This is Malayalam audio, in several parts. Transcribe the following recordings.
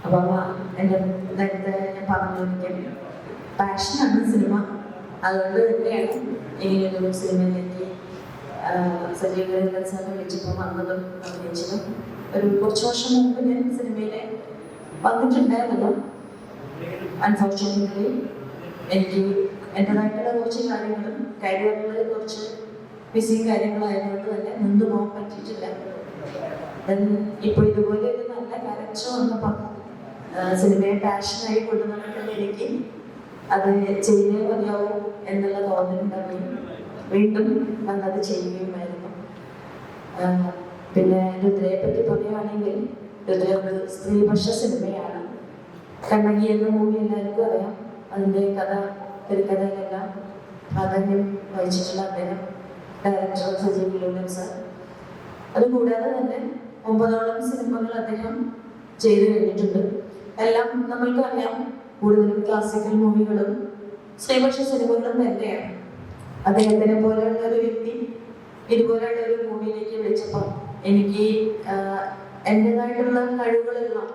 അപ്പോൾ എൻ്റെ നേരത്തെ ഞാൻ പറഞ്ഞിരിക്കും പാഷനാണ് സിനിമ. അതുകൊണ്ട് തന്നെയാണ് ഇങ്ങനെയൊരു സിനിമയിലേക്ക് സജീവ സാറിനെ വിളിച്ചപ്പോൾ വന്നതും അഭിനയിച്ചതും. കുറച്ച് വർഷം മുമ്പ് ഞാൻ സിനിമയിൽ വന്നിട്ടുണ്ടായിരുന്നു. അൺഫോർച്യുനേറ്റ്ലി എനിക്ക് എൻ്റെതായിട്ടുള്ള കുറച്ച് കാര്യങ്ങളും കരിയറിൽ കുറച്ച് ബിസി കാര്യങ്ങളായതുകൊണ്ട് തന്നെ മുൻപ് പോകാൻ പറ്റിയിട്ടില്ല. ഇപ്പോൾ ഇതുപോലെ ഒരു നല്ല ക്യാരക്ടർ വന്നപ്പോൾ സിനിമയെ പാഷനായി കൊണ്ടുനടക്കുന്ന എനിക്ക് അത് ചെയ്തേ മതിയാവും എന്നുള്ള തോന്നലുണ്ടായി. വീണ്ടും വന്നത് ചെയ്യുകയുമായിരുന്നു. പിന്നെ രുദ്രയെ പറ്റി പറയുകയാണെങ്കിൽ രുദ്ര ഒരു സ്ത്രീപക്ഷ സിനിമയാണ്. കണ്ണകി എന്ന മൂവി എല്ലാവർക്കും അറിയാം. അതിൻ്റെ തിരക്കഥയിലെല്ലാം പ്രാധാന്യം വഹിച്ചിട്ടുള്ള അദ്ദേഹം ഡയറക്ടർ സജീവ് ലൂലൻ സാർ. അതുകൂടാതെ തന്നെ 9ഓളം സിനിമകൾ അദ്ദേഹം ചെയ്തു കഴിഞ്ഞിട്ടുണ്ട്. എല്ലാം നമ്മൾക്കറിയാം, കൂടുതലും ക്ലാസിക്കൽ മൂവികളും സ്ത്രീപക്ഷ സിനിമകളും തന്നെയാണ്. അദ്ദേഹത്തിനെ പോലെയുള്ള ഒരു വ്യക്തി ഇതുപോലെയുള്ള ഒരു മൂവിയിലേക്ക് വിളിച്ചപ്പോൾ എനിക്ക് എൻ്റെതായിട്ടുള്ള കഴിവുകളെല്ലാം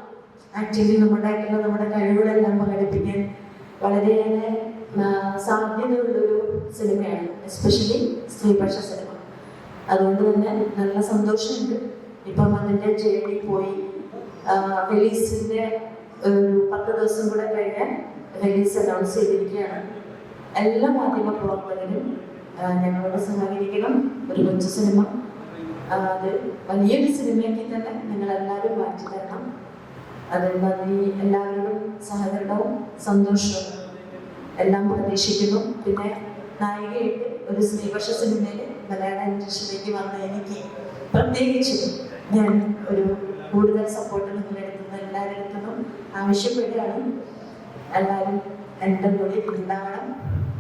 ആക്ച്വലി നമ്മുടെ കഴിവുകളെല്ലാം പ്രകടിപ്പിക്കാൻ വളരെയേറെ സാധ്യതയുള്ളൊരു സിനിമയാണ്, എസ്പെഷ്യലി സ്ത്രീപക്ഷ സിനിമ. അതുകൊണ്ട് തന്നെ നല്ല സന്തോഷമുണ്ട്. ഇപ്പം അതിൻ്റെ ജേണി പോയി റിലീസിൻ്റെ ഒരു 10 ദിവസം കൂടെ കഴിഞ്ഞാൽ റിലീസ് അനൗൺസ് ചെയ്തിരിക്കുകയാണ്. എല്ലാ മാധ്യമ പ്രവർത്തകരും ഞങ്ങളോട് സഹകരിക്കണം. ഒരു കൊച്ചു സിനിമ, അത് വലിയൊരു സിനിമയാക്കി തന്നെ നിങ്ങളെല്ലാവരും മാറ്റി തരണം. അതുകൊണ്ട് എല്ലാവരോടും സഹകരണവും സന്തോഷവും എല്ലാം പ്രതീക്ഷിക്കുന്നു. പിന്നെ നായികയായിട്ട് ഒരു സ്ത്രീപക്ഷ സിനിമയിൽ മലയാള ഇൻഡസ്ട്രിയിലേക്ക് വന്ന എനിക്ക് പ്രത്യേകിച്ച് ഞാൻ ഒരു കൂടുതൽ സപ്പോർട്ട് നിങ്ങളെടുത്തുന്ന എല്ലാവരുടെ അടുത്തും ആവശ്യപ്പെടുകയാണ്. എല്ലാവരും എൻ്റെ കൂടെ ഉണ്ടാവണം,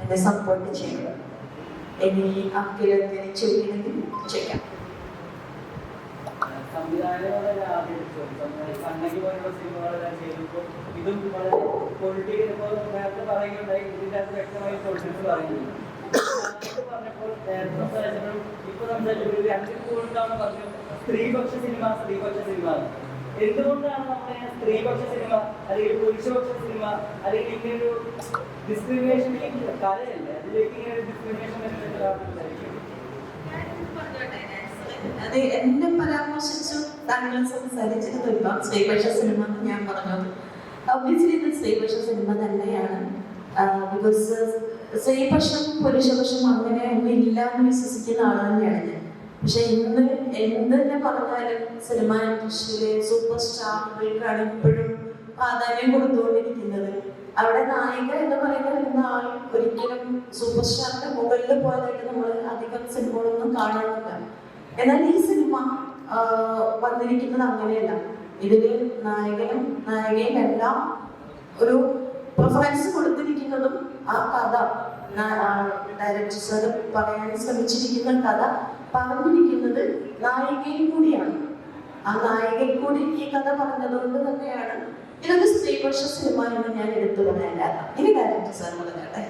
എന്നെ സപ്പോർട്ട് ചെയ്യണം. ഇനി അക്കിലെന്തെങ്കിലും ചെയ്യണമെങ്കിൽ ചെയ്യാം. ഇതും വളരെ പൊളിറ്റിക്കൽ നേരത്തെ പറയുകയുണ്ടായി. ഇതിൻ്റെ അകത്ത് വ്യക്തമായി പൊളിറ്റിക്സ് പറയുന്നു. പറഞ്ഞപ്പോൾ ഇപ്പൊ സംസാരിച്ചപ്പോൾ രണ്ടിൽ കൂടുതലാണ് പറഞ്ഞു സ്ത്രീപക്ഷ സിനിമ. എന്തുകൊണ്ടാണ് നമ്മുടെ സ്ത്രീപക്ഷ സിനിമ അല്ലെങ്കിൽ പുരുഷപക്ഷ സിനിമ അല്ലെങ്കിൽ ഇങ്ങനൊരു ഡിസ്ക്രിമിനേഷൻ കലയല്ലേ, അതിലേക്ക് ഇങ്ങനെ ഒരു ഡിസ്ക്രിമിനേഷൻ അത് എന്നെ പരാമർശിച്ചു താങ്കൾ സംസാരിച്ചിരുന്നില്ല. സ്ത്രീപക്ഷ സിനിമ എന്ന് ഞാൻ പറഞ്ഞത് ഒബ്വിയസ്ലി ഇത് സ്ത്രീപക്ഷ സിനിമ തന്നെയാണ്. ബിക്കോസ് സ്ത്രീപക്ഷം പുരുഷപക്ഷം അങ്ങനെ ഒന്നും ഇല്ല എന്ന് വിശ്വസിക്കുന്ന ആൾ തന്നെയാണ് ഞാൻ. പക്ഷെ ഇന്ന് എന്ത് തന്നെ പറഞ്ഞാലും സിനിമ ഇൻഡസ്ട്രിയിലെ സൂപ്പർ സ്റ്റാറുകൾക്കാണ് ഇപ്പോഴും പ്രാധാന്യം കൊടുത്തുകൊണ്ടിരിക്കുന്നത്. അവിടെ നായിക എന്ന് പറയുന്ന ആൾ ഒരിക്കലും സൂപ്പർ സ്റ്റാറിന്റെ മുകളിൽ പോയതായിട്ട് നമ്മൾ അധികം സിനിമകളൊന്നും കാണാറില്ല. എന്നാൽ ഈ സിനിമ വന്നിരിക്കുന്നത് അങ്ങനെയല്ല. ഇതില് നായകനും നായികയും എല്ലാം ഒരു പ്രിഫറൻസ് കൊടുത്തിരിക്കുന്നതും ആ കഥ ഡയറക്ടർ സാർ പറയാൻ ശ്രമിച്ചിരിക്കുന്ന കഥ പറഞ്ഞിരിക്കുന്നത് നായികയും കൂടിയാണ്. ആ നായികയിൽ കൂടി ഈ കഥ പറഞ്ഞതുകൊണ്ട് തന്നെയാണ് ഇതൊരു സ്ത്രീപക്ഷ സിനിമ എന്ന് ഞാൻ എടുത്തു പറയാനില്ല. ഇനി ഡയറക്ടർ സാർ പറഞ്ഞാട്ടെ.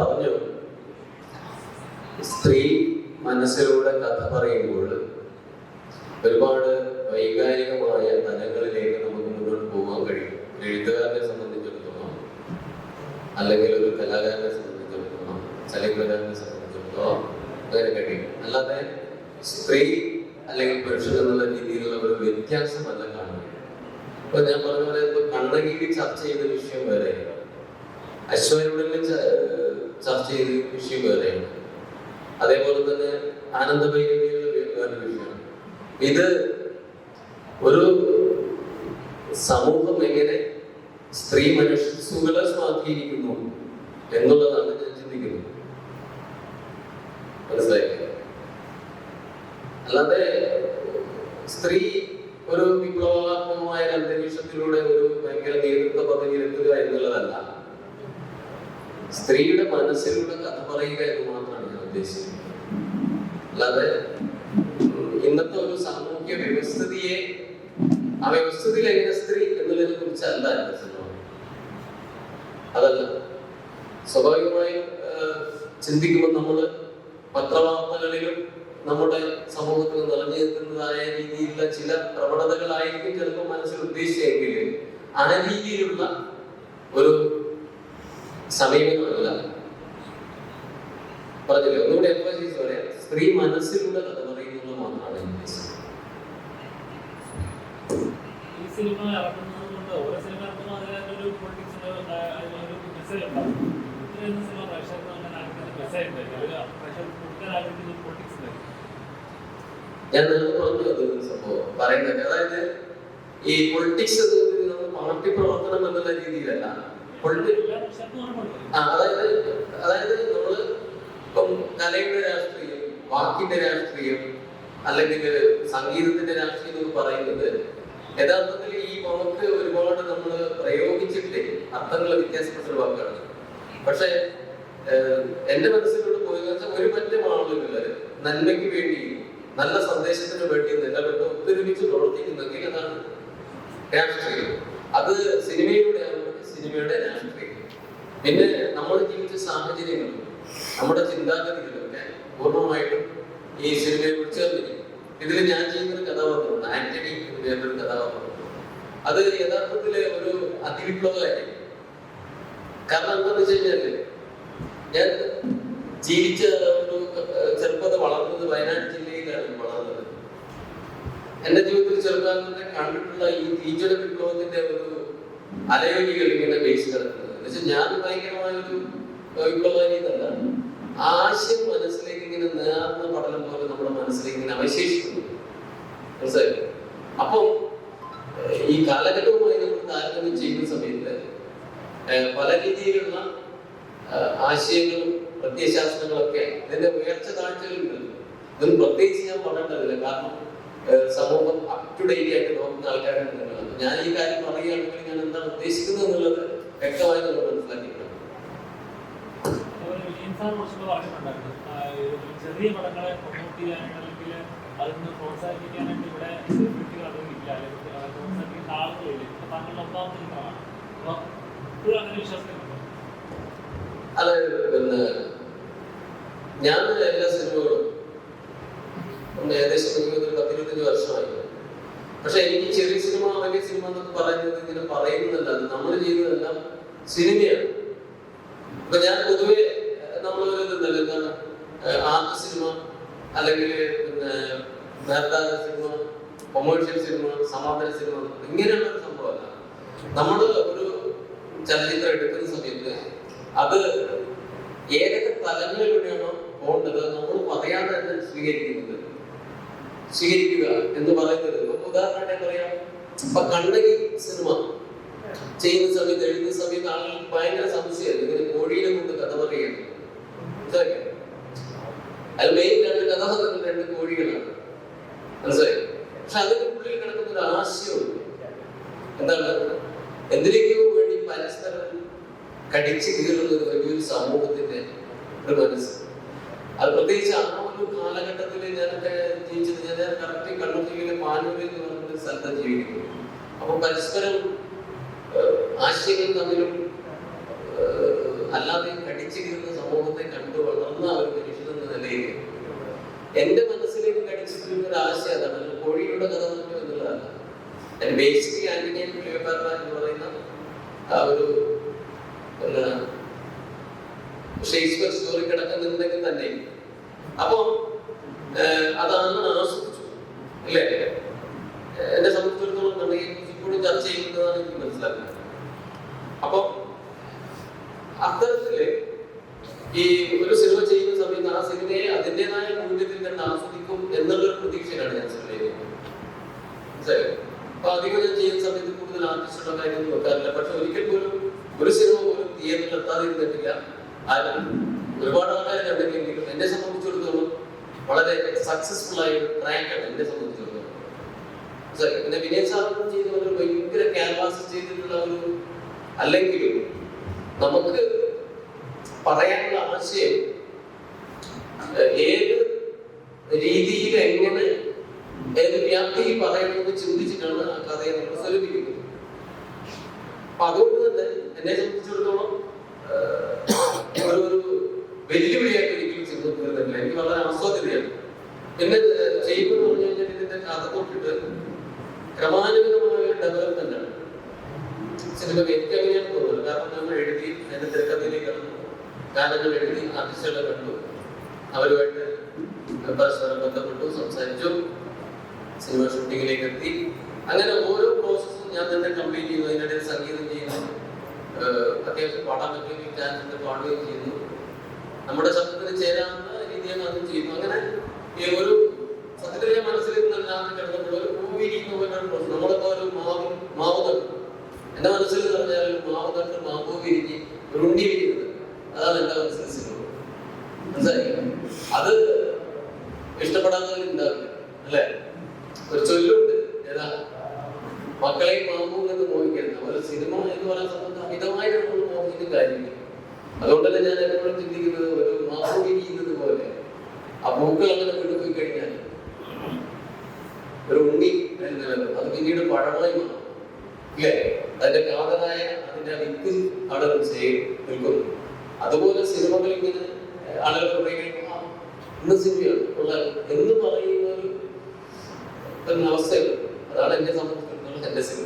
പറഞ്ഞു സ്ത്രീ മനസ്സിലൂടെ കഥ പറയുമ്പോൾ ഒരുപാട് വൈകാരികമായ തലങ്ങളിലേക്ക് നമുക്ക് മുന്നോട്ട് പോകാൻ കഴിയും. എഴുത്തുകാരനെ സംബന്ധിച്ചിടത്തോളം, അല്ലെങ്കിൽ ഒരു കലാകാരനെ സംബന്ധിച്ചിടത്തോളം, ചലച്ചിത്രകാരനെ സംബന്ധിച്ചിടത്തോളം അങ്ങനെ കഴിയും. അല്ലാതെ സ്ത്രീ അല്ലെങ്കിൽ പുരുഷൻ എന്നുള്ള രീതിയിലുള്ള ഒരു വ്യത്യാസമല്ല കാണുന്നത്. ഇപ്പൊ ഞാൻ പറഞ്ഞ പോലെ ഇപ്പൊ കണ്ണകീരി ചർച്ച ചെയ്ത വിഷയം വേറെയാണ്, അശ്വരൂഢനിൽ ചർച്ച ചെയ്ത വിഷയം വേറെയാണ്, അതേപോലെ തന്നെ ആനന്ദഭൈരവിയിലുള്ള വേറൊരു വിഷയമാണ്. ഇത് ഒരു സമൂഹം എങ്ങനെ സ്ത്രീ മനസ്സുകളെ സ്വാധീനിക്കുന്നു എന്നുള്ളതാണ് ഞാൻ ചിന്തിക്കുന്നത്. മനസ്സിലായി? അല്ലാതെ സ്ത്രീ ഒരു വിപ്ലവാത്മകമായ അന്തരീക്ഷത്തിലൂടെ ഒരു ഭയങ്കര നേതൃത്വ പദവിയിൽ എത്തുക എന്നുള്ളതല്ല, സ്ത്രീയുടെ മനസ്സിലൂടെ കഥ പറയുക എന്ന് മാത്രമാണ് ഞാൻ ഉദ്ദേശിക്കുന്നത്. അല്ലാതെ ഇന്നത്തെ ഒരു സാമൂഹ്യ വ്യവസ്ഥിതിയെ, ആ വ്യവസ്ഥിതിയിൽ എങ്ങനെ സ്ത്രീ എന്നുള്ളതിനെ കുറിച്ചല്ല എന്റെ സിനിമ. അതല്ല, സ്വാഭാവികമായും ചിന്തിക്കുമ്പോൾ നമ്മൾ പത്രവാർത്തകളിലും നമ്മുടെ സമൂഹത്തിൽ നിറഞ്ഞു നിൽക്കുന്നതായ രീതിയിലുള്ള ചില പ്രവണതകളായിരിക്കും ചിലപ്പോൾ മനസ്സിൽ ഉദ്ദേശിച്ചെങ്കിൽ ആ രീതിയിലുള്ള ഒരു സമീപനമല്ല. പറഞ്ഞില്ലേ, ഒന്നുകൂടെ എംഫസൈസ് പറയാം, സ്ത്രീ മനസ്സിലൂടെ കഥ പറയുന്നത് മാത്രമാണ് ഉദ്ദേശിച്ചത്. ഈ സിനിമ ഇറക്കുന്നത് കൊണ്ട് ഓരോ സിനിമ ഇറക്കുമ്പോൾ അതിനൊരു പൊളിറ്റിക്സ് മെസ്സേജ് ഉണ്ടാവും. സിനിമ പ്രേക്ഷകർക്ക് അങ്ങനെ ആഗ്രഹിക്കുന്ന മെസ്സേജ് ഉണ്ടായിരിക്കും, പ്രേക്ഷകർക്ക് കൊടുക്കാൻ ആഗ്രഹിക്കുന്ന പൊളിറ്റിക്സ് ഉണ്ടായിരിക്കും. ഞാൻ നേരത്തെ പറഞ്ഞു സംഭവം പറയുന്നത്, അതായത് ഈ പൊളിറ്റിക്സ് നമ്മൾ പാർട്ടി പ്രവർത്തനം എന്നുള്ള രീതിയിലല്ല. അതായത് നമ്മള് ഇപ്പം കലയുടെ രാഷ്ട്രീയം, വാക്കിന്റെ രാഷ്ട്രീയം, അല്ലെങ്കിൽ സംഗീതത്തിന്റെ രാഷ്ട്രീയം എന്ന് പറയുന്നത് യഥാർത്ഥത്തിൽ ഈ വാക്ക് ഒരുപാട് നമ്മൾ പ്രയോഗിച്ചിട്ട് അർത്ഥങ്ങൾ വ്യത്യാസപ്പെട്ട വാക്കാണ്. പക്ഷെ എന്റെ മനസ്സിലൂടെ പോയെന്ന് വെച്ചാൽ ഒരു പറ്റം ആളുകള് നന്മയ്ക്ക് വേണ്ടി, നല്ല സന്ദേശത്തിന് വേണ്ടി നിലവിട്ട് ഒത്തൊരുമിച്ച് പ്രവർത്തിക്കുന്നെങ്കിൽ അതാണ് രാഷ്ട്രീയം. അത് സിനിമയിലൂടെയാണ് സിനിമയുടെ രാഷ്ട്രീയം. പിന്നെ നമ്മൾ ജീവിച്ച സാഹചര്യങ്ങളും നമ്മുടെ ചിന്താഗതികളൊക്കെ പൂർണ്ണമായിട്ടും ഈ സിനിമയെ കുറിച്ച് തന്നിരിക്കും. ഇതിൽ ഞാൻ ചെയ്യുന്നൊരു കഥാപാത്രമുണ്ട്, ആന്റണി എന്ന് പേരുന്നൊരു കഥാപാത്രമുണ്ട്. അത് യഥാർത്ഥത്തില് ഒരു അതിവിപ്ലവമായിരിക്കും. കാരണം എന്താണെന്ന് വെച്ച് കഴിഞ്ഞാല് ഞാൻ ജീവിച്ച ഒരു ചെറുപ്പത്തെ വളർന്നത് വയനാട് ജില്ലയിലാണ് വളർന്നത്. എന്റെ ജീവിതത്തിൽ ചെറുപ്പകാലത്തെ കണ്ടിട്ടുള്ള ഈ തീജ്വല വിപ്ലവത്തിന്റെ ഒരു അലയൊലികൾ ഇങ്ങനെ ബേസ് കിടക്കുന്നത് എന്ന് വെച്ചാൽ ഞാൻ ഭയങ്കരമായ ഒരു വിപ്ലവകാരിയല്ല, ആശയം മനസ്സിലേക്ക് ഇങ്ങനെ നേർന്ന പഠനം പോലെ നമ്മുടെ മനസ്സിലേക്ക് ഇങ്ങനെ അവശേഷിക്കുന്നു. മനസ്സിലായി? അപ്പം ഈ കാലഘട്ടവുമായി നമ്മൾ താരതമ്യം ചെയ്യുന്ന സമയത്ത് പല രീതിയിലുള്ള ആശയങ്ങളും പ്രത്യയശാസ്ത്രങ്ങളൊക്കെ ഇതിന്റെ ഉയർച്ച താഴ്ചകളുണ്ട്. ഇതൊന്നും പ്രത്യേകിച്ച് ഞാൻ പറയേണ്ടതില്ല, കാരണം സമൂഹം അപ് ടു ഡേറ്റ് ആയിട്ട് നോക്കുന്ന ആൾക്കാരാണ്. ഞാൻ ഈ കാര്യം പറയുകയാണെങ്കിൽ ഞാൻ എന്താണ് ഉദ്ദേശിക്കുന്നത് എന്നുള്ളത് വ്യക്തമായി നമ്മൾ മനസ്സിലാക്കിയിട്ടുണ്ട്. ചെറിയ പടങ്ങളെ പ്രൊമോട്ട് ചെയ്യാനായിട്ട് അല്ലെങ്കിൽ അതിന് പ്രോത്സാഹിപ്പിക്കാനായിട്ട് ഇവിടെ സെലിബ്രിറ്റികൾ അറിയില്ല, അല്ലെങ്കിൽ പ്രോത്സാഹിപ്പിക്കുന്ന ആളുകളില്ല. താങ്കളുടെ ഒന്നാമത്തെ ചിത്രമാണ്. അപ്പൊ ഇപ്പോഴും അങ്ങനെ വിശ്വാസത്തിലുണ്ടോ? അല്ല, പിന്നെ ഞാൻ എല്ലാ സിനിമകളും ഏകദേശം എനിക്ക് 10-25 വർഷമായി. പക്ഷെ എനിക്ക് ചെറിയ സിനിമ വലിയ സിനിമ എന്നൊക്കെ പറയുന്നത് ഇങ്ങനെ പറയുന്നതല്ല, നമ്മൾ ചെയ്യുന്നതെല്ലാം സിനിമയാണ്. ഇപ്പൊ ഞാൻ പൊതുവെ നമ്മളൊരു ഇതുണ്ടല്ലോ, എന്താണ് ആർട്ട് സിനിമ, അല്ലെങ്കിൽ പിന്നെ നേർദാന സിനിമ, കൊമേഴ്ഷ്യൽ സിനിമ, സമാന്തര സിനിമ, ഇങ്ങനെയുള്ള ഒരു സംഭവമല്ല. നമ്മൾ ഒരു ചലച്ചിത്രം എടുക്കുന്ന സമയത്ത് അത് ഏതൊക്കെ തലങ്ങളിലൂടെയാണോ പോകേണ്ടത് നമ്മൾ പറയാതെ തന്നെ സ്വീകരിക്കുക എന്ന് പറയുന്നത്. ഉദാഹരണമായിട്ട് പറയാം, ഇപ്പൊ കണ്ണകി സിനിമ ചെയ്യുന്ന സമയത്ത്, എഴുതുന്ന സമയത്ത് ആളുകൾ ഭയങ്കര സംശയമായിരുന്നു, ഇങ്ങനെ കോഴീനെ കൊണ്ട് കഥ പറയുകയാണ്. അത് മെയിൻ 2 കഥാപാത്രങ്ങൾ 2 കോഴികളാണ്. മനസ്സിലായി? പക്ഷെ അതിന്റെ ഉള്ളിൽ കിടക്കുന്ന ഒരു ആശയമുണ്ട്. എന്താണ്? എന്തിലേക്കോ വേണ്ടി പരസ്പരം കടിച്ചു കീറുന്ന ഒരു വലിയൊരു സമൂഹത്തിന്റെ ഒരു മനസ്സ്. അത് പ്രത്യേകിച്ച് ആ ഒരു കാലഘട്ടത്തിൽ ഞാനൊക്കെ ജീവിച്ചത്, ഞാൻ കറക്റ്റ് കണ്ണൂർ ജില്ലയിലെ മാനൂര് എന്ന് പറഞ്ഞൊരു സ്ഥലത്ത് ജീവിക്കുന്നു. അപ്പൊ പരസ്പരം ആശയങ്ങൾ തമ്മിലും അല്ലാതെ കടിച്ചു കീറുന്ന സമൂഹത്തെ കണ്ടു വളർന്ന ഒരു മനുഷ്യനെന്ന നിലയിൽ എന്റെ മനസ്സിലേക്ക് കടിച്ചു കീറുന്ന ഒരു ആശയം അതാണ്. കോഴിയുടെ കഥ പറഞ്ഞു എന്നുള്ളതല്ല. ബേസിക്കലി ആന്റണി ക്ലിയോപാട്ര എന്ന് പറയുന്ന ആ ഒരു ഷേക്സ്പിയർ സ്റ്റോറി കിടക്കുന്നുണ്ടെങ്കിൽ തന്നെ അപ്പൊ അതാണ് ആസ്വദിച്ചു അല്ലേ? എന്നെ സംബന്ധിച്ചിടത്തോളം കണ്ണകിയെ കുറിച്ച് ഇപ്പോഴും ചർച്ച ചെയ്യുന്നതാണ് എനിക്ക് മനസ്സിലാക്കുന്നത്. അപ്പൊ അത്തരത്തില് ഈ ഒരു സിനിമ ചെയ്യുന്ന സമയത്ത് ആ സിനിമയെ അതിൻ്റെതായ മൂല്യത്തിൽ തന്നെ ആസ്വദിക്കും എന്നുള്ളൊരു പ്രതീക്ഷയിലാണ് ഞാൻ സിനിമ ചെയ്യുന്നത്. മനസ്സിലായോ? അപ്പൊ അധികം ഞാൻ ചെയ്യുന്ന സമയത്ത് കൂടുതൽ ആർട്ടിസ്റ്റുള്ള കാര്യമൊന്നും വെക്കാറില്ല. പക്ഷെ ഒരിക്കൽ പോലും ഒരു സിനിമ പോലും തിയേറ്ററിൽ എത്താതിരുന്നിട്ടില്ല. ആരും ഒരുപാട് ആൾക്കാർ കണ്ടെങ്കിലും എന്നെ സംബന്ധിച്ചിടത്തോളം വളരെ സക്സസ്ഫുൾ ആയ ഒരു ട്രാക്കാണ് എന്നെ സംബന്ധിച്ചിടത്തോളം. പിന്നെ വിനയ് സാറിന് ചെയ്ത ഒരു ഭയങ്കര ക്യാൻവാസ് ചെയ്തിട്ടുള്ള ഒരു, അല്ലെങ്കിലും നമുക്ക് പറയാനുള്ള ആശയം ഏത് രീതിയിൽ എങ്ങനെ ഏത് വ്യാപ്തിയിൽ പറയണമെന്ന് ചിന്തിച്ചിട്ടാണ് ആ കഥയെ നമ്മൾ സ്വരൂപിക്കുന്നത്. അപ്പൊ അതുകൊണ്ട് തന്നെ എന്നെ സംബന്ധിച്ചിടത്തോളം ഒരു വെല്ലുവിളിയായിട്ട് ഒരിക്കലും ചിന്തത്തില്ല. എനിക്ക് വളരെ ആസ്വാദ്യതയാണ് പിന്നെ ചെയ്യുമെന്ന് പറഞ്ഞു കഴിഞ്ഞാൽ ഇതിന്റെ കഥ തൊട്ടിട്ട് ക്രമാനുഗതമായ ഒരു ഡെവലപ്മെന്റ് ആണ് സിനിമ. എനിക്ക് അങ്ങനെയാണ് തോന്നുന്നത്. കാരണം നമ്മൾ എഴുതി അതിന്റെ തിരക്കഥയിലേക്ക് കടന്നു, ഗാനങ്ങൾ എഴുതി, ആർട്ടിസ്റ്റുകളെ കണ്ടു, അവരുമായിട്ട് പരസ്പരം ബന്ധപ്പെട്ടു, സംസാരിച്ചു, സിനിമ ഷൂട്ടിങ്ങിലേക്ക് എത്തി. അങ്ങനെ ഓരോ പ്രോസസ്സും ഞാൻ തന്നെ കംപ്ലീറ്റ് ചെയ്യുന്നു. അതിനിടയിൽ സംഗീതം ചെയ്യുന്നു, അത്യാവശ്യം പാടാൻ പറ്റുമെങ്കിൽ ചാൻസ് പാടുകയും ചെയ്യുന്നു, നമ്മുടെ ശബ്ദത്തിന് ചേരാവുന്ന രീതിയാണ് അതും ചെയ്യുന്നു. അങ്ങനെ ഈ ഒരു സത്യത്തിൽ ഞാൻ മനസ്സിൽ നിന്നല്ലാതെ കിടന്നപ്പോൾ ഒരു പൂവിരിക്കുന്ന പോലെ ഒരു പ്രശ്നം. നമ്മളിപ്പോ ഒരു മാവ് തട്ടു, എന്റെ മനസ്സിൽ പറഞ്ഞാൽ ഒരു മാവ് തട്ട് മാവ് വിരിഞ്ഞ് ഒരു ഉണ്ണി വിരിക്കുന്നത്, അതാണ് എന്റെ മനസ്സിൽ സിനിമ. മനസ്സിലായി? അത് ഇഷ്ടപ്പെടാത്തവർ ഉണ്ടാവില്ല അല്ലെ? ഒരു ചൊല്ലുണ്ട്, ഏതാ, മക്കളെയും മാമ്പൂ എന്ന് മോഹിക്കരുത്. ഒരു സിനിമ എന്ന് പറയുന്ന സമയത്ത് അമിതമായി നമ്മൾ മോഹിക്കുന്ന കാര്യമില്ല. അതുകൊണ്ട് തന്നെ ഞാൻ എപ്പോഴും ചിന്തിക്കുന്നത് ഒരു മാമ്പൂ വിരിയുന്നത് പോലെ ആ പൂക്കൾ അങ്ങനെ കൊണ്ടുപോയി കഴിഞ്ഞാൽ ഒരു ഉണ്ണി അത് പിന്നീട് പഴമായി മാറും ഇല്ലേ? അതിന്റെ കാതലായ അതിന്റെ വിത്ത് ആളുകൾ നിൽക്കുന്നു. അതുപോലെ സിനിമകൾ ഇങ്ങനെ ആളുകൾ പറയുകയും ഇന്ന് സിനിമയാണ് ഉള്ള എന്ന് പറയുന്ന ഒരു അവസ്ഥയുണ്ട്. അതാണ് എന്നെ സംബന്ധിച്ചിടത്തോളം എന്റെ സിനിമ.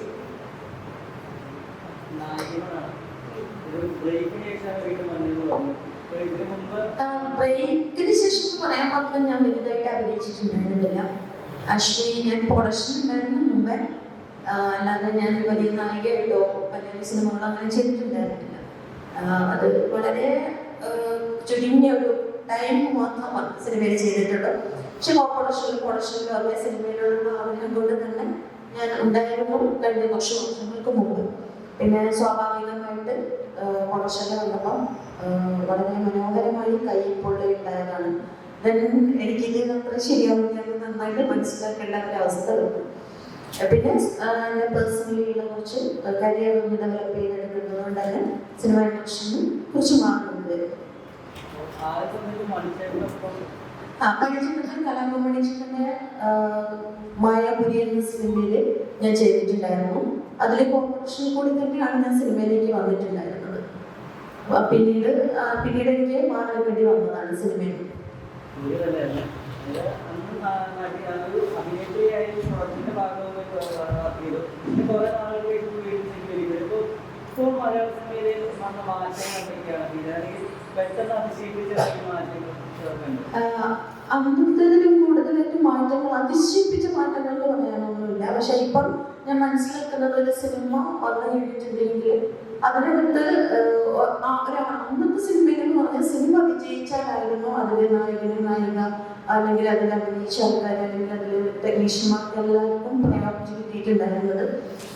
ബ്രേക്കിന് ശേഷം പറയാൻ മാത്രം ഞാൻ വലുതായിട്ട് അഭിനയിച്ചിട്ടുണ്ടായിരുന്നില്ല. ആക്ച്വലി ഞാൻ പ്രൊഡക്ഷൻ ഉണ്ടായിരുന്ന മുമ്പേ അല്ലാതെ ഞാൻ വലിയ നായികയായിട്ടോ വലിയ സിനിമകളോ അങ്ങനെ ചെയ്തിട്ടുണ്ടായിരുന്നില്ല. അത് വളരെ ചുരുങ്ങിയ ഒരു ടൈം മാത്രമാണ് സിനിമയിൽ ചെയ്തിട്ടുള്ളത്. പക്ഷെ പ്രൊഡക്ഷനിലോ അല്ലെങ്കിൽ സിനിമയിലുള്ള ആഗ്രഹം കൊണ്ട് തന്നെ ഞാൻ ഉണ്ടായിരുന്നു കഴിഞ്ഞ കുറച്ച് വർഷങ്ങൾക്ക് മുമ്പ്. പിന്നെ സ്വാഭാവികമായിട്ട് പ്രൊഡക്ഷനിൽ വന്നപ്പം വളരെ മനോഹരമായി കൈപ്പൊള്ളുണ്ടായതാണ്. എനിക്കിത് അത്ര ശരിയാവില്ല എന്ന് നന്നായിട്ട് മനസ്സിലാക്കേണ്ട ഒരവസ്ഥ വന്നു. പിന്നെ എൻ്റെ പേഴ്സണലി ഉള്ള കുറച്ച് കരിയർ ഒന്ന് ഡെവലപ്പ് ചെയ്തെടുക്കുന്നത് കൊണ്ട് തന്നെ സിനിമ ഇൻഡസ്ട്രിയെ കുറിച്ച് മാറുന്നത്. മണിച്ചിട്ടൻ കലാമണിച്ചിട്ടൻ്റെ മായാപുരി എന്ന സിനിമയിൽ ഞാൻ ചെയ്തിട്ടുണ്ടായിരുന്നു. അതിൽ കോമ്പറ്റീഷൻ കൂടി തന്നെയാണ് ഞാൻ സിനിമയിലേക്ക് വന്നിട്ടുണ്ടായിരുന്നത്. പിന്നീട് എനിക്ക് മാറിക്കേണ്ടി വന്നതാണ് സിനിമയിൽ. ഇപ്പോൾ മലയാള സിനിമയിൽ വന്ന മാറ്റങ്ങൾ എന്തൊക്കെയാണ്? പെട്ടെന്ന് അതിശയിപ്പിച്ച മാറ്റങ്ങൾ അന്നത്തേതിലും കൂടുതലായിട്ട് മാറ്റങ്ങൾ, അതിശയിപ്പിച്ച മാറ്റങ്ങൾ എന്ന് പറയാനൊന്നുമില്ല. പക്ഷെ ഇപ്പം ഞാൻ മനസ്സിലാക്കുന്നത് ഒരു സിനിമ വന്നു കഴിഞ്ഞിട്ടുണ്ടെങ്കിൽ അതിനകത്ത് അന്നത്തെ സിനിമയിൽ എന്ന് പറഞ്ഞാൽ സിനിമ വിജയിച്ചാലായിരുന്നു അതിലെ നായകന്, നായിക, അല്ലെങ്കിൽ അതിൽ അഭിനയിച്ച ആൾക്കാർ, അല്ലെങ്കിൽ അതിൽ ടെക്നീഷ്യന്മാർക്ക് എല്ലാവർക്കും പ്രയോറിറ്റി കിട്ടിയിട്ടുണ്ടായിരുന്നത്.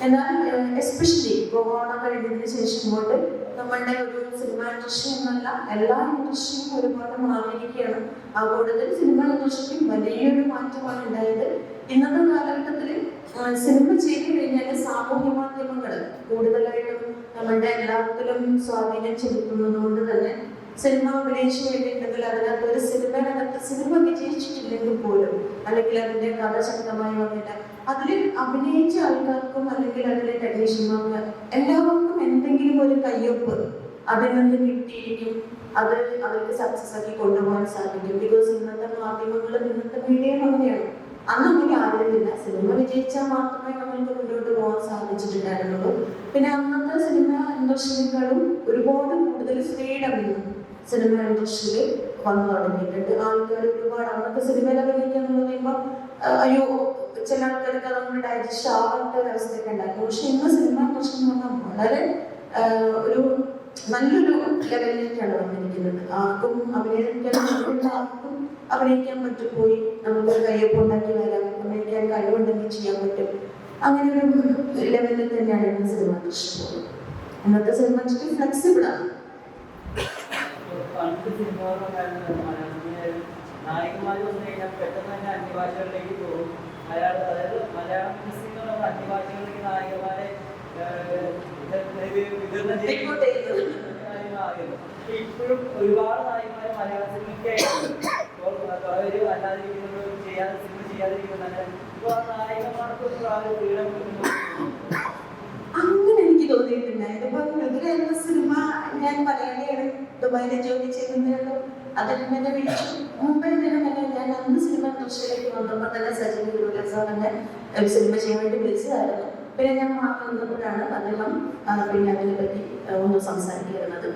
എന്നാൽ എസ്പെഷ്യലി കൊറോണ കഴിഞ്ഞതിന് ശേഷം കൊണ്ട് നമ്മളുടെ ഒരു സിനിമ ഇൻഡസ്ട്രി എന്നല്ല എല്ലാ ഇൻഡസ്ട്രിയും ഒരുപാട് മാറിയിരിക്കുകയാണ്. ആ കൂടുതൽ സിനിമ ഇൻഡസ്ട്രിക്കും വലിയൊരു മാറ്റമാണ് ഉണ്ടായത്. ഇന്നത്തെ കാലഘട്ടത്തിൽ സിനിമ ചെയ്തു കഴിഞ്ഞാൽ സാമൂഹ്യ മാധ്യമങ്ങൾ കൂടുതലായിട്ടും നമ്മളുടെ എല്ലാത്തിലും സ്വാധീനം ചെലുത്തുന്നത് കൊണ്ട് തന്നെ സിനിമ അഭിനയിച്ചു കഴിഞ്ഞിട്ടുണ്ടെങ്കിൽ അതിനകത്ത് ഒരു സിനിമ വിജയിച്ചിട്ടില്ലെങ്കിൽ പോലും, അല്ലെങ്കിൽ അതിന്റെ കഥ ശക്തമായി വന്നിട്ട് അതിൽ അഭിനയിച്ച ആൾക്കാർക്കും അല്ലെങ്കിൽ അതിലെ ടെക്നീഷ്യന്മാർക്ക് എല്ലാവർക്കും എന്തെങ്കിലും ഒരു കയ്യൊപ്പ് അതിൽ നിന്ന് കിട്ടിയിരിക്കും. അത് അവർക്ക് സക്സസ് ആക്കി കൊണ്ടുപോകാൻ സാധിക്കും. ബിക്കോസ് ഇന്നത്തെ മാധ്യമങ്ങളും ഇന്നത്തെ മീഡിയയും അങ്ങനെയാണ്. അന്ന് അങ്ങനെ ആയിരുന്നില്ല. സിനിമ വിജയിച്ചാൽ മാത്രമേ നമ്മൾക്ക് മുന്നോട്ട് പോകാൻ സാധിച്ചിട്ടുണ്ടായിരുന്നുള്ളൂ. പിന്നെ അന്നത്തെ സിനിമ ഇൻഡസ്ട്രിയേക്കാളും ഒരുപാട് കൂടുതൽ ഫ്രീഡം സിനിമ ഇൻഡസ്ട്രിയിൽ വന്നു തുടങ്ങിയിട്ടുണ്ട്. ആൾക്കാർ ഒരുപാട് അന്നത്തെ സിനിമയിൽ അഭിനയിക്കുക എന്ന് പറയുമ്പോൾ അയ്യോ ചില ആൾക്കാർക്ക് അതൊന്നും ഡൈജസ്റ്റ് ആവാത്ത ഒരവസ്ഥയൊക്കെ ഉണ്ടായിരുന്നു. പക്ഷെ ഇന്ന് സിനിമ ഇൻഡസ്ട്രി എന്ന് പറഞ്ഞാൽ വളരെ ഒരു നല്ലൊരു ലെവലിലേക്കാണ് വന്നിരിക്കുന്നത്. ആർക്കും ആർക്കും അഭിനയിക്കാൻ പറ്റും. പോയി നമുക്ക് കയ്യൊപ്പ് ഉണ്ടാക്കി വരാം, അഭിനയിക്കാൻ കഴിവുണ്ടെങ്കിൽ ചെയ്യാൻ പറ്റും. അങ്ങനെ ഒരു ലെവലിൽ തന്നെയാണ് ഇന്ന് സിനിമ ഇൻഡസ്ട്രി പോകുന്നത്. ഇന്നത്തെ സിനിമ ഇൻഡസ്ട്രി ഫ്ലെക്സിബിൾ ആണ്. നായകന്മാർ വന്നു കഴിഞ്ഞാൽ പെട്ടെന്ന് തന്നെ അന്യഭാഷകളിലേക്ക് പോകും. അതായത് മലയാളം ഇൻഡസ്ട്രി എന്ന് പറയുമ്പോൾ അന്യഭാഷകളിലേക്ക് നായകന്മാരെ വിതരണം ചെയ്യുന്നത്. ഇപ്പോഴും ഒരുപാട് നായകന്മാരെ മലയാള സിനിമയ്ക്കായിട്ടുണ്ട്. ഇപ്പോൾ കുറേ അല്ലാതിരിക്കുന്നത് സിനിമ ചെയ്യാതിരിക്കുന്നത്. ഇപ്പോൾ ആ നായകന്മാർക്ക് ഒരു ഫ്രീഡം അങ്ങനെ എനിക്ക് തോന്നിയിട്ടില്ല. ഇതിപ്പോ എതിരെ എന്ന സിനിമ ഞാൻ മലയാളിയാണ്, ദുബായിലെ ജോലി ചെയ്യുന്നതും അദ്ദേഹം എന്നെ വിളിച്ചു. മുമ്പേ അദ്ദേഹം എന്നെ ഞാൻ അന്ന് സിനിമ ഇൻഡസ്ട്രിയിലേക്ക് വന്നപ്പോൾ തന്നെ സജീവ് ഗുരുവിലെ സാർ എന്നെ ഒരു സിനിമ ചെയ്യാൻ വേണ്ടി വിളിച്ചതായിരുന്നു. പിന്നെ ഞാൻ മാത്രം നിന്നപ്പോഴാണ് അദ്ദേഹം പിന്നെ അതിനെപ്പറ്റി ഒന്ന് സംസാരിക്കുന്നത്.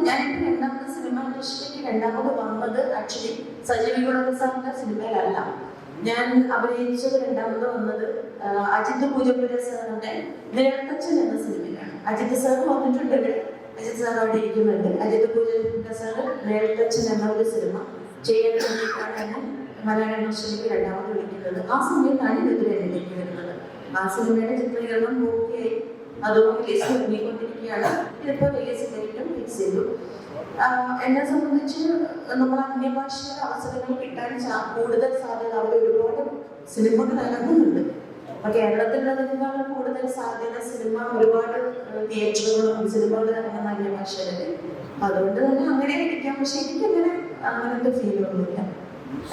ഞാനിപ്പോൾ രണ്ടാമത് സിനിമ ഇൻഡസ്ട്രിയിലേക്ക് രണ്ടാമത് വന്നത് ആക്ച്വലി സജീവ് ഗുരുവിലെ സാറിന്റെ സിനിമയിലല്ല. ഞാൻ അഭിനയിച്ചത് രണ്ടാമത് വന്നത് അജിത് പൂജപ്പുര സാറിന്റെ നേർത്തച്ഛൻ എന്ന സിനിമയിലാണ്. അജിത് സാർ വന്നിട്ടുണ്ട് ഇവിടെ, അജിത് സാർ അവിടെ ഇരിക്കുന്നുണ്ട്. അജിത് പൂജപ്പുര സാർ നേർത്തച്ഛൻ എന്ന ഒരു സിനിമ ചെയ്യാൻ വേണ്ടിയിട്ടാണ് എന്നെ മലയാള ഇൻഡസ്ട്രിയിലേക്ക് രണ്ടാമത് വിളിക്കുന്നത്. ആ സമയത്താണ് ഇതിൽ എന്നിലേക്ക് വരുന്നത്. ആ സിനിമയുടെ ചിത്രീകരണം പൂർത്തിയായി, അതും റിലീസ് തുടങ്ങിക്കൊണ്ടിരിക്കുകയാണ്. ഇതിപ്പോൾ റിലീസ് ഡേറ്റും ഫിക്സ് ചെയ്തു. എന്നെ സംബന്ധിച്ച് നമ്മുടെ അന്യഭാഷയുടെ അവസരങ്ങൾ കിട്ടാൻ കൂടുതൽ സാധ്യത അവിടെ ഒരുപാട് സിനിമകൾ ഇറങ്ങുന്നുണ്ട്. അപ്പൊ കേരളത്തിലുള്ളതിനേക്കാളും കൂടുതൽ സാധ്യത സിനിമ ഒരുപാട് തിയേറ്ററുകളും സിനിമകൾ ഇറങ്ങുന്ന അന്യഭാഷയില്. അതുകൊണ്ട് തന്നെ അങ്ങനെ ഇരിക്കാം. പക്ഷെ എനിക്കങ്ങനെ അങ്ങനത്തെ ഫീലൊന്നുമില്ല.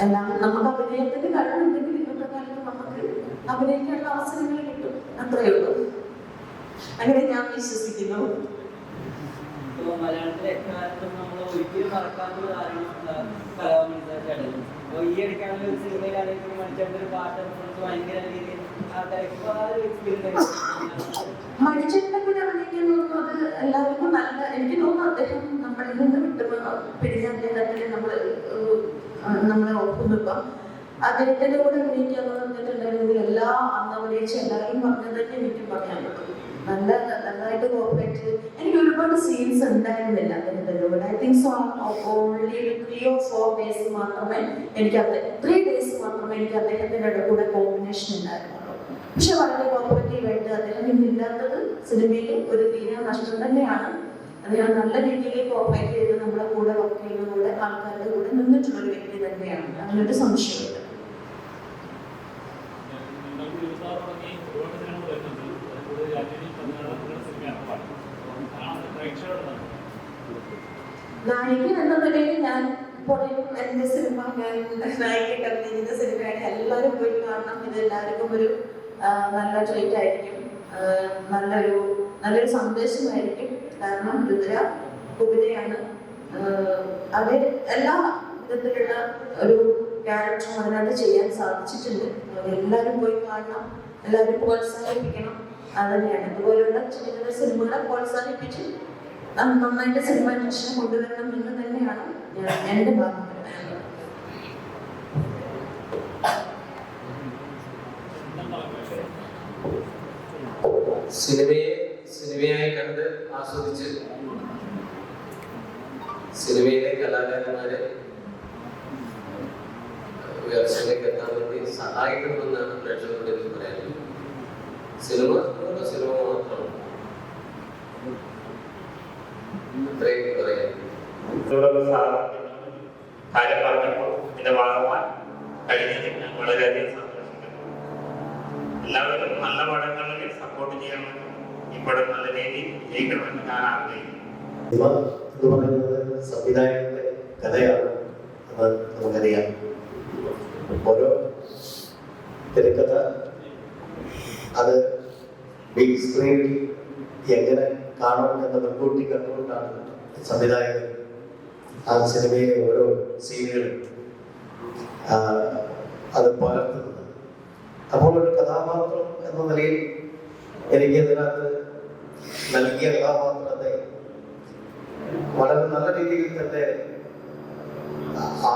എല്ലാം നമുക്ക് അഭിനയത്തിന്റെ കഴിവുണ്ടെങ്കിൽ ഇന്നത്തെ കാലത്ത് നമുക്ക് അഭിനയിക്കാനുള്ള അവസരങ്ങൾ കിട്ടും, അത്രയേ ഉള്ളൂ. അങ്ങനെ ഞാൻ വിശ്വസിക്കുന്നു. മലയാളത്തിലെ എക്കാലത്തും നമ്മൾ ഒരിക്കലും മറക്കാത്തൊരു കലാമണി ചേട്ടൻ. അപ്പോൾ ഈ ഇടയ്ക്കാണെങ്കിൽ ഒരു സിനിമയിലാണെങ്കിൽ മണിച്ചേട്ടൻ്റെ ഒരു പാട്ട് ഭയങ്കര രീതിയിൽ ആൾക്കാർക്ക് ആ ഒരു എക്സ്പീരിയൻസ്. മണിച്ചേട്ടനെ പിന്നെ അഭിനയിക്കുന്നത് അത് എല്ലാവർക്കും നല്ല, എനിക്ക് തോന്നുന്നു അദ്ദേഹം നമ്മളിൽ നിന്ന് പിടിച്ച അദ്ദേഹത്തിന് നമ്മളെ ഓർക്കുന്നു. ഇപ്പം അദ്ദേഹത്തിന്റെ കൂടെ അഭിനയിക്കാന്ന് പറഞ്ഞിട്ടുണ്ടെങ്കിൽ അന്ന് അഭിനയിച്ച എല്ലാവരും പറഞ്ഞതൊക്കെ എനിക്ക് പറയാൻ പറ്റും. നല്ലതായിട്ട് കോപ്പറേറ്റ്. എനിക്ക് ഒരുപാട് സീൻസ് ഉണ്ടായിരുന്നില്ല അദ്ദേഹത്തിന്റെ കൂടെ. I think so only 3 or 4 days മാത്രമേ എനിക്ക് 3 days മാത്രമേ എനിക്ക് അദ്ദേഹത്തിന്റെ കൂടെ കോമ്പിനേഷൻ ഉണ്ടായിരുന്നുള്ളൂ. പക്ഷെ വളരെ കോപ്പറേറ്റീവായിട്ട് അദ്ദേഹം ഇന്നില്ലാത്തത് സിനിമയിൽ ഒരു തീരെ നഷ്ടം തന്നെയാണ്. അദ്ദേഹം നല്ല രീതിയിൽ കോപ്പറേറ്റ് ചെയ്ത് നമ്മുടെ കൂടെ വർക്ക് ചെയ്യുന്ന കൂടെ ആൾക്കാരുടെ കൂടെ നിന്നിട്ടുള്ളൊരു വ്യക്തി തന്നെയാണ്. അങ്ങനൊരു സംശയമില്ല. നായിക എന്ന നിലയിൽ ഞാൻ പറയും, എന്റെ സിനിമ ഞാൻ നായിക അഭിനയിക്കുന്ന സിനിമയാണ്. എല്ലാവരും പോയി കാണണം. ഇത് എല്ലാവർക്കും ഒരു നല്ല ട്രീറ്റ് ആയിരിക്കും, നല്ലൊരു സന്ദേശമായിരിക്കും. കാരണം രുദ്ര കുബിതയാണ്. അത് എല്ലാ വിധത്തിലുള്ള ഒരു ക്യാരക്ടറും അതിനകത്ത് ചെയ്യാൻ സാധിച്ചിട്ടുണ്ട്. എല്ലാവരും പോയി കാണണം, എല്ലാവരും പ്രോത്സാഹിപ്പിക്കണം. അത് തന്നെയാണ് ഇതുപോലുള്ള ചെറിയ ചെറിയ സിനിമകളെ പ്രോത്സാഹിപ്പിച്ച് നന്നായിട്ട് സിനിമ ഇൻഡസ്ട്രി കൊണ്ടുവരണം എന്ന് തന്നെയാണ് എൻ്റെ ഭാഗം. സിനിമയായി കണ്ട് ആസ്വദിച്ച് സിനിമയിലെ കലാകാരന്മാരെ ഉയർച്ചയിലേക്ക് എത്താൻ വേണ്ടി സഹായിക്കണമെന്നാണ് പ്രേക്ഷകരോട് എനിക്ക് പറയാനുള്ളത്. സിനിമ മാത്രമാണ്. ഇത്രയും പറയാൻ കാര്യം പറഞ്ഞപ്പോൾ ഇതിന്റെ ഭാഗമാൻ കഴിഞ്ഞതിൽ ഞാൻ വളരെയധികം സന്തോഷിക്കുന്നു. എല്ലാവരും നല്ല പടങ്ങളിൽ സപ്പോർട്ട് ചെയ്യണമെന്നും ഈ പടം നല്ല രീതിയിൽ ജയിക്കണമെന്ന് ഞാൻ ആഗ്രഹിക്കുന്നു. സിനിമ എന്ന് പറയുന്നത് സംവിധായകന്റെ കഥയാണ് എന്ന് നമുക്കറിയാം. ഓരോ തിരക്കഥ അത് ബിഗ് സ്ക്രീനിൽ എങ്ങനെ കാണണമെന്ന് മുൻകൂട്ടി കണ്ടുകൊണ്ടാണ് സംവിധായകൻ ആ സിനിമയിലെ ഓരോ സീനുകളും അത് പകർത്തുന്നത്. അപ്പോൾ ഒരു കഥാപാത്രം എന്ന നിലയിൽ എനിക്ക് അതിനകത്ത് നൽകിയ കഥാപാത്രത്തെ വളരെ നല്ല രീതിയിൽ തന്നെ ആ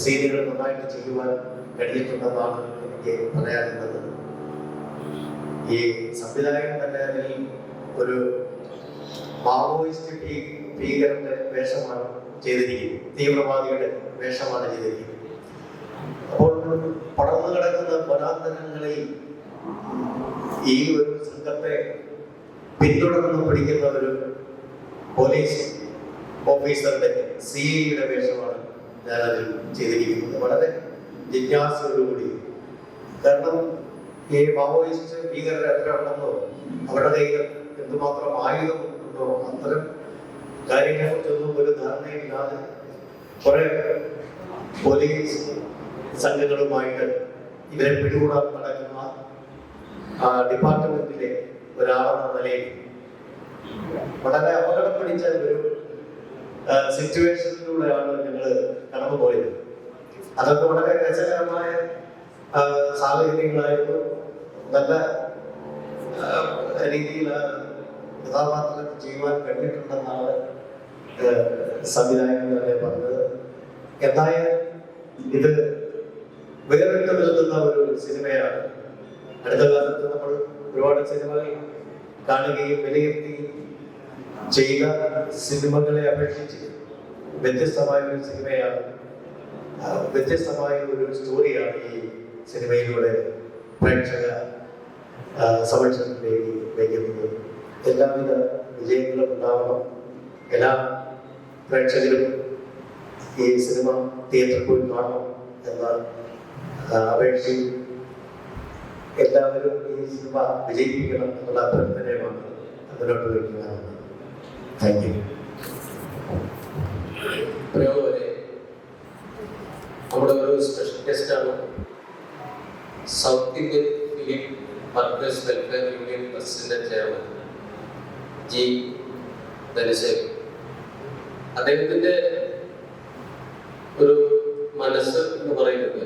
സീനുകൾ നന്നായിട്ട് ചെയ്യുവാൻ കഴിഞ്ഞിട്ടുണ്ടെന്നാണ് എനിക്ക് പറയാനുള്ളത്. ഈ സംവിധായകൻ തന്നെ അതിൽ ഒരു മാവോയിസ്റ്റ് ഭീകരന്റെ വേഷമാണ് ചെയ്തിരിക്കുന്നത്, തീവ്രവാദിയുടെ വേഷമാണ് ചെയ്തിരിക്കുന്നത്. അപ്പോൾ പടർന്നു കിടക്കുന്ന വനാന്തരങ്ങളിൽ ഈ ഒരു സംഘത്തെ പിന്തുടർന്ന് പിടിക്കുന്ന ഒരു പോലീസ് ഓഫീസറുടെ സിഐയുടെ വേഷമാണ് ഞാനതിൽ ചെയ്തിരിക്കുന്നത്. വളരെ ജിജ്ഞാസയോടുകൂടി. കാരണം ഈ മാവോയിസ്റ്റ് ഭീകരർ എത്ര ഉണ്ടെന്നോ അവരുടെ കയ്യിൽ എന്തുമാത്രം ആയുധമുണ്ടോ അത്തരം കാര്യങ്ങളെക്കുറിച്ചൊന്നും ഒരു ധാരണയില്ലാതെ കുറെ പോലീസ് സംഘങ്ങളുമായിട്ട് ഇവരെ പിടികൂടാൻ നടക്കുന്ന ഡിപ്പാർട്ട്മെന്റിലെ ഒരാളെന്ന നിലയിൽ വളരെ അപകടം പിടിച്ച ഒരു സിറ്റുവേഷനിലൂടെയാണ് ഞങ്ങൾ കടന്നുപോയത്. അതൊക്കെ വളരെ രസകരമായ സാഹചര്യങ്ങളായിരുന്നു. നല്ല രീതിയിൽ കഥാപാത്രത്തെ ചെയ്യുവാൻ കഴിഞ്ഞിട്ടുണ്ടെന്നാണ് സംവിധായകൻ തന്നെ പറഞ്ഞത്. എന്തായാലും ഇത് വേറിട്ട് നിൽക്കുന്ന ഒരു സിനിമയാണ്. അടുത്ത കാലത്ത് നമ്മൾ ഒരുപാട് സിനിമകൾ കാണുകയും വിലയിരുത്തുകയും ചെയ്ത സിനിമകളെ അപേക്ഷിച്ച് വ്യത്യസ്തമായ ഒരു സിനിമയാണ്, വ്യത്യസ്തമായ ഒരു സ്റ്റോറിയാണ് ഈ സിനിമയിലൂടെ പ്രേക്ഷക സമക്ഷത്തിലേക്ക് വയ്ക്കുന്നത്. എല്ലാവിധ വിജയങ്ങളും ഉണ്ടാവണം. എല്ലാ പ്രേക്ഷകരും ഈ സിനിമ തിയേറ്ററിൽ പോയി കാണണം എന്ന അപേക്ഷയും എല്ലാവരും ഈ സിനിമ വിജയിപ്പിക്കണം എന്നുള്ള അഭ്യർത്ഥനയുമാണ് മുന്നോട്ട് വയ്ക്കുന്നത്. Thank you. പ്രിയമുള്ളവരെ, നമ്മുടെ ഒരു സ്പെഷ്യൽ ഗസ്റ്റാണ് south Indian film workers welfare union president chairman G Dhanasekar. അദ്ദേഹത്തിന്റെ ഒരു മനസ്സ് എന്ന് പറയുന്നത്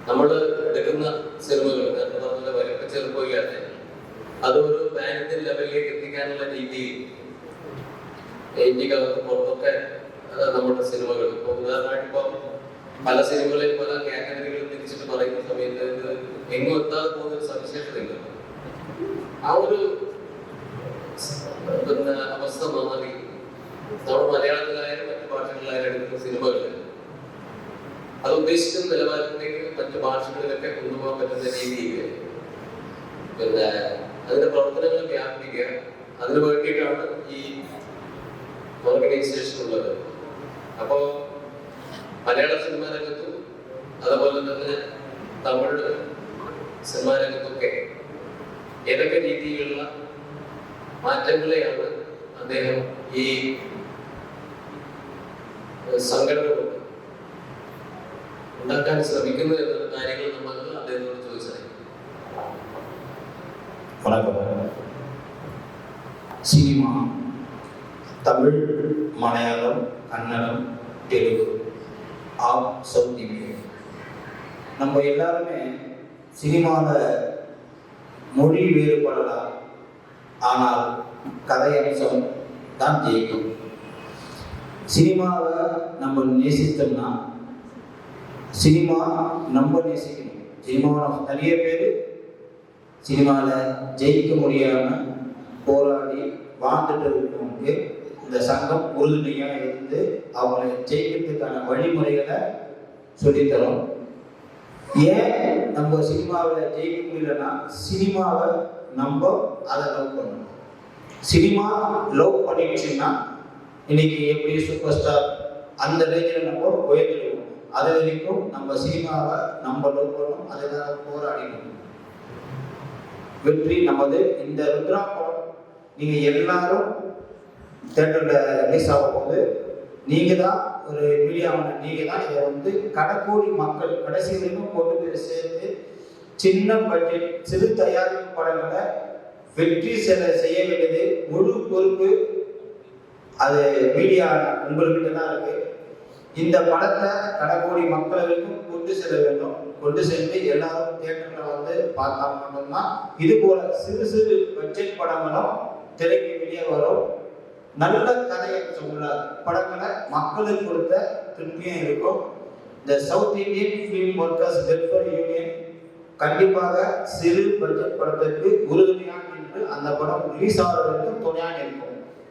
നമ്മൾ എടുക്കുന്ന സിനിമകൾ നേരത്തെ പറഞ്ഞ വലിപ്പ ചെറുപ്പമില്ലാതെ അതൊരു പാൻ ലെവലിലേക്ക് എത്തിക്കാനുള്ള രീതിയിൽ ഇന്ത്യക്കകത്ത് പുറത്തൊക്കെ നമ്മുടെ സിനിമകൾ ഇപ്പൊ ഉദാഹരണമായിട്ട് ഇപ്പം പല സിനിമകളിൽ പല കാറ്റഗറികൾ തിരിച്ചിട്ട് പറയുന്ന സമയത്ത് ഇത് എങ്ങും എത്താതെ പോകുന്ന ഒരു സവിശേഷതയില്ല. ആ ഒരു അവസ്ഥ മാറി നമ്മുടെ മലയാളത്തിലായാലും മറ്റു ഭാഷകളിലായാലും എടുക്കുന്ന സിനിമകൾ അത് ഉദ്ദേശിക്കുന്ന നിലവാരത്തിലേക്ക് മറ്റു ഭാഷകളിലൊക്കെ കൊണ്ടുപോകാൻ പറ്റുന്ന രീതിയിൽ അതിന്റെ പ്രവർത്തനങ്ങൾ വ്യാപിപ്പിക്കുക. അതിനു വേണ്ടിയിട്ടാണ് ഈ ഓർഗനൈസേഷൻ ഉള്ളത്. അപ്പോ മലയാള സിനിമാ രംഗത്തും അതുപോലെ തന്നെ തമിഴ് സിനിമാ രംഗത്തൊക്കെ ഏതൊക്കെ രീതിയിലുള്ള മാറ്റങ്ങളെയാണ് അദ്ദേഹം ഈ സംഘടന കൊണ്ട് ഉണ്ടാക്കാൻ ശ്രമിക്കുന്നത് എന്ന കാര്യങ്ങൾ നമ്മൾ അദ്ദേഹത്തോട് ചോദിച്ചത്. Cinema Tamil, Malayalam, Kannada, Telugu, south Indian, நம்ம எல்லாருமே சினிமாவில் மொழி வேறுபடலாம், ஆனால் கதை அம்சம் தான் ஜெயிக்கும். சினிமாவை நம்ம நேசித்தோம்னா சினிமா நம்ம நேசிக்கணும். சினிமாவில் நிறைய பேர் சினிமாவில் ஜெயிக்க முடியாமல் போராடி வாழ்ந்துட்டு இருக்கிறவங்களுக்கு இந்த சங்கம் உறுதுணையாக இருந்து அவங்களை ஜெயிக்கிறதுக்கான வழிமுறைகளை சொல்லித்தரோம். ஏன் நம்ம சினிமாவில் ஜெயிக்க முடியலன்னா சினிமாவை நம்ம அதை லவ் பண்ணணும். சினிமா லவ் பண்ணிடுச்சுன்னா இன்னைக்கு எப்படி சூப்பர் ஸ்டார் அந்த ரேஞ்சில் நம்ம உயர்ந்துடுவோம். அது வரைக்கும் நம்ம சினிமாவை நம்ம லவ் பண்ணணும், அதுக்காக போராடிக்கணும். வெற்றி நமது. இந்த ருத்ரா படம் நீங்க எல்லாரும் தேட்டரில் ரிலீஸ் ஆகும் போது நீங்க தான் ஒரு மீடியாவில் நீங்க தான் இதை வந்து கடைக்கோடி மக்கள் கடைசி வரைக்கும் கொண்டு போய் சேர்த்து சின்ன பட்ஜெட் சிறு தயாரிப்பு படங்களை வெற்றி செய்ய வேண்டியது முழு பொறுப்பு அது மீடியா உங்கள்கிட்ட தான் இருக்கு. இந்த படத்தை கடைக்கோடி மக்களுக்கும் கொண்டு செல்ல வேண்டும். கொண்டு சென்று எல்லாரும் தியேட்டரில் வந்து பார்த்தா மட்டும்தான் இது போல சிறு சிறு பட்ஜெட் படங்களும் திரைக்கு வெளியே வரும். நல்ல கதையை உள்ள படங்களை மக்களுக்கு கொடுத்த திருப்தியும் இருக்கும். இந்த south Indian film workers welfare union கண்டிப்பாக சிறு பட்ஜெட் படத்திற்கு உறுதுணையாக நின்று அந்த படம் ரிலீஸ் ஆகிறதுக்கு துணையாக இருக்கும்.